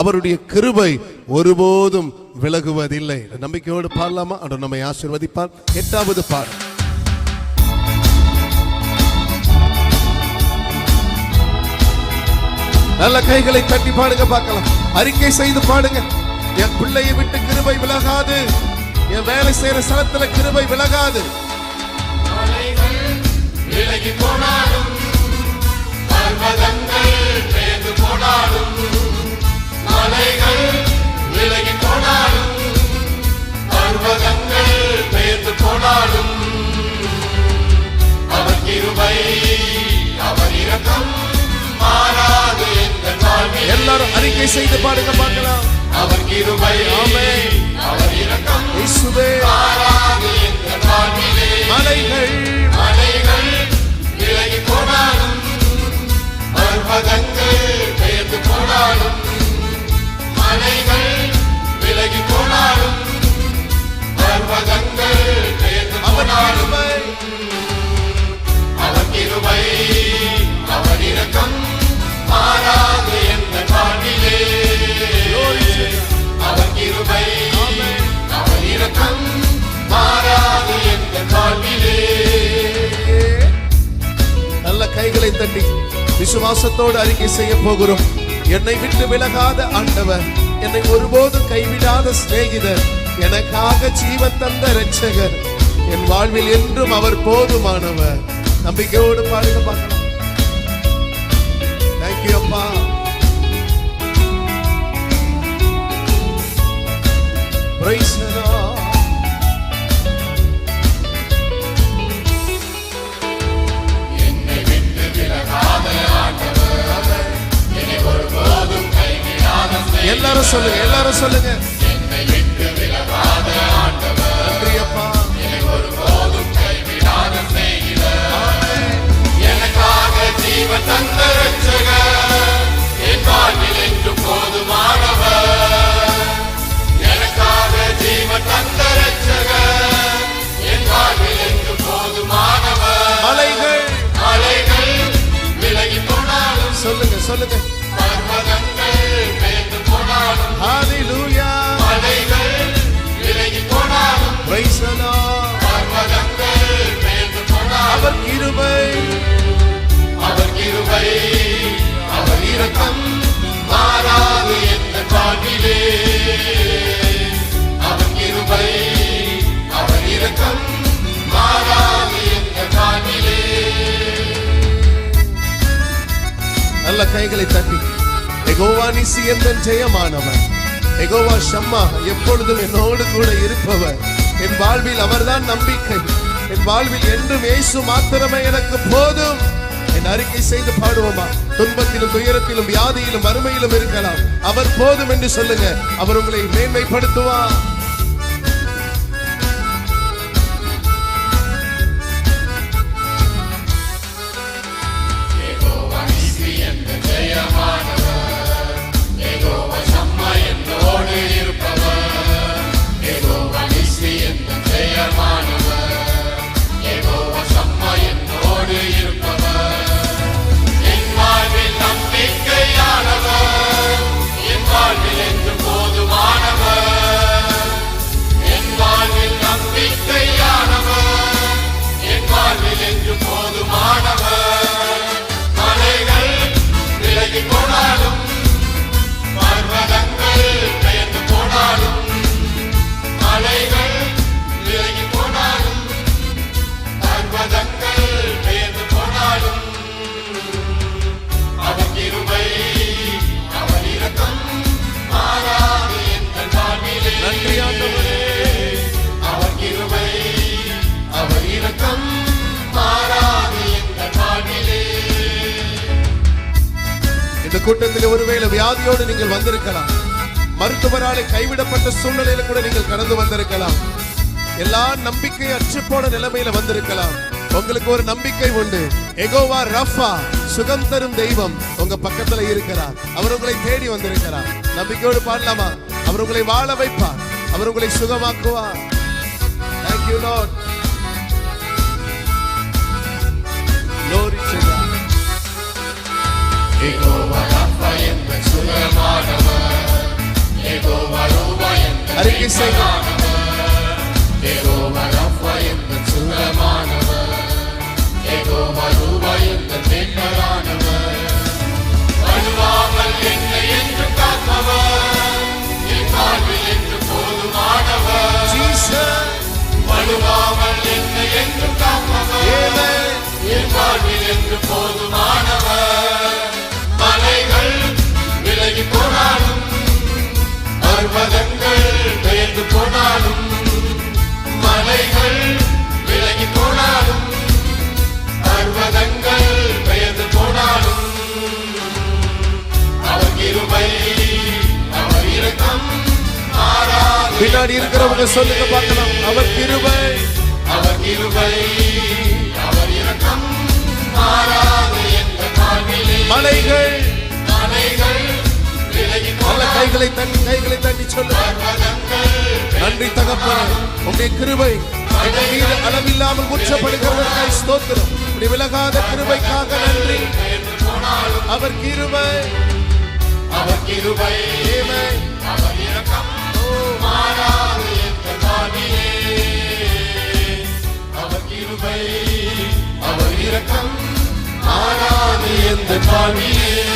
அவருடைய கிருபை ஒருபோதும் விலகுவதில்லை. நம்பிக்கையோடு பாடலாமா? அவர் நம்மை ஆசீர்வதிப்பார். 8வது பாடல். நல்ல கைகளை தட்டி பாடுங்க பார்க்கலாம். அறிக்கை செய்து பாடுங்க. என் பிள்ளையை விட்டு கிருபை விலகாது, என் வேலை செய்யற ஸ்தலத்துல கிருபை விலகாது. விலகி போனாலும் பர்வதங்கள் பெயர்ந்து போனாலும், மலைகள் விலகி போனாலும் பர்வதங்கள் பெயர்ந்து போனாலும், அவர் கிருபை அவர் இரக்கம் மாறாது எங்கள் வாழ்வில். எல்லாரும் அறிக்கை செய்து பாடுங்க பார்க்கலாம். அவர் கிருபை ஆமென் அவர் இரக்கம் இயேசுவே மாறாது எங்கள் வாழ்விலே. மலைகள் விலகி போனாலும் பர்வதங்கள் பெயர்ந்து போனாலும், மலைகள் விலகி போனாலும் பர்வதங்கள் பெயர்ந்து போனாலும், அவர் கிருபை அவர் இரக்கம் மாறாது எங்கள் வாழ்விலே. அவர் கிருபை அவர் இரக்கம் மாறாது எங்கள் வாழ்விலே. நல்ல கைகளை தட்டி விசுவாசத்தோடு அறிக்கை செய்ய போகிறோம். என்னை விட்டு விலகாத ஆண்டவர், என்னை ஒருபோதும் கைவிடாத சிநேகிதர், எனக்காக ஜீவன் தந்த இரட்சகர், என் வாழ்வில் என்றும் அவர் போதுமானவர். நம்பிக்கையோடு பாடுங்க பார்க்கலாம். தேங்க்யூ அப்பா. Praise the Lord. என்னை விட்டு விலகாத ஆண்டவர், என்னை ஒருபோதும் கைவிடாத சிநேகிதர். எல்லாரும் சொல்லுங்க, எல்லாரும் சொல்லுங்க. என்னை விட்டு விலகாத ஆண்டவர், நன்றி அப்பா. என்னை ஒருபோதும் கைவிடாத சிநேகிதர், எனக்காக ஜீவன் தந்த இரட்சகர், என் வாழ்வில் என்று போதுமானவர். எனக்காக ஜீவன் தந்த இரட்சகர், என் வாழ்வில் என்று போதுமானவர். மலைகள் விலகி போனாலும், சொல்லுங்க, சொல்லுங்க. பர்வதங்கள் பெயர்ந்து போனாலும், ஹalleluya. மலைகள் விலகி போனாலும், Praise the Lord. பர்வதங்கள் பெயர்ந்து போனாலும், அவர் கிருபை அவர் கிருபை அவர் இரக்கம் மாறாது எங்கள் வாழ்விலே. அவர் கிருபை அவர் இரக்கம் மாறாது எங்கள் வாழ்விலே. நல்ல கைகளை தட்டி யெகோவா நிசி எந்தன் ஜெயமானவர், யெகோவா ஷம்மா எப்பொழுதும் என்னோடு கூட இருப்பவர், என் வாழ்வில் அவர்தான் நம்பிக்கை, என் வாழ்வில் என்றும் இயேசு மாத்திரமே எனக்கு போதும். என் அறிக்கை செய்து பாடுவோமா? துன்பத்திலும் துயரத்திலும் வியாதியிலும் வறுமையிலும் இருக்கலாம், அவர் போதும் என்று சொல்லுங்க. அவர் உங்களை மேன்மைப்படுத்துவார். யெகோவா நிசி எந்தன் ஜெயமானவர், யெகோவா ஷம்மா என்னோடு இருப்பவர். யெகோவா நிசி எந்தன் ஜெயமானவர், யெகோவா ஷம்மா என்னோடு இருப்பவர். என் வாழ்வில் நம்பிக்கையானவர், என் வாழ்வில் என்று போதுமானவர். என் வாழ்வில் நம்பிக்கையானவர், என் வாழ்வில் என்று போதுமானவர். மலைகள் விலகி போனாலும், பர்வதங்கள் பெயர்ந்து போனாலும், மலைகள் விலகி போனாலும், பர்வதங்கள் பெயர்ந்து போனாலும், அவர் கிருபை அவர் இரக்கம் மாறாது எங்கள் வாழ்விலே. நன்றி ஆண்டவரே. அவர் கிருபை அவர் இரக்கம் மாறாது எங்கள் வாழ்விலே. இந்த கூட்டத்தில் ஒருவேளை வியாதியோடு நீங்கள் வந்திருக்கலாம், மருத்துவராலே கைவிடப்பட்ட சூழ்நிலையில கூட நீங்கள் கடந்து வந்திருக்கலாம், எல்லா நம்பிக்கை அற்றுப்போன நிலைமையில வந்திருக்கலாம். உங்களுக்கு ஒரு நம்பிக்கை உண்டு. யெகோவா ரஃபா சுகம் தரும் தெய்வம் உங்க பக்கத்துல இருக்கிறார். அவர் உங்களை தேடி வந்திருக்கிறார். நம்பிக்கையோடு பாடலாமா? அவர் உங்களை வாழ வைப்பார், அவர் உங்களை சுகமாக்குவார். Thank you Lord. Glory to God. Jehovah Rapha எங்கள் சுகமானவர், அறிக்கை செய்ய யெகோவா ரஃபா எங்கள் சுகமானவர், யெகோவா ரூபா எங்கள் மீட்பரானவர். வழுவாமல் என்னை என்றும் காப்பவர், என் வாழ்வில் என்று போதுமானவர். வழுவாமல் என்னை என்றும் காப்பவர், என் வாழ்வில் என்று போதுமானவர். மலைகள் விலகி போனாலும், பர்வதங்கள் பெயர்ந்து போனாலும், மலைகள் விலகி போனாலும், பர்வதங்கள் பெயர்ந்து போனாலும், அவர் கிருபை அவர் இரக்கம் மாறாது. பின்னாடி இருக்கிறவங்க சொல்லுங்க பார்க்கலாம். அவர் கிருபை அவர் கிருபை அவர் இரக்கம் மாறாது. என்ற வாழ்விலே மலைகள் மலைகள் விலகி நல்ல போனாலும், கைகளை தட்டி சொல்லுங்க. பர்வதங்கள் நன்றி தகப்பனே, உம்முடைய கிருபை எங்கள் மீது அளவில்லாமல் ஊற்றப்படுகிறதற்காக ஸ்தோத்திரம். உம்முடைய விலகாத கிருபைக்காக நன்றி. அவர் கிருபை அவர் கிருபை அவர் இரக்கம் மாறாது. என்ற வாழ்விலே அவர் கிருபை அவர் இரக்கம் மாறாது. என்ற வாழ்விலே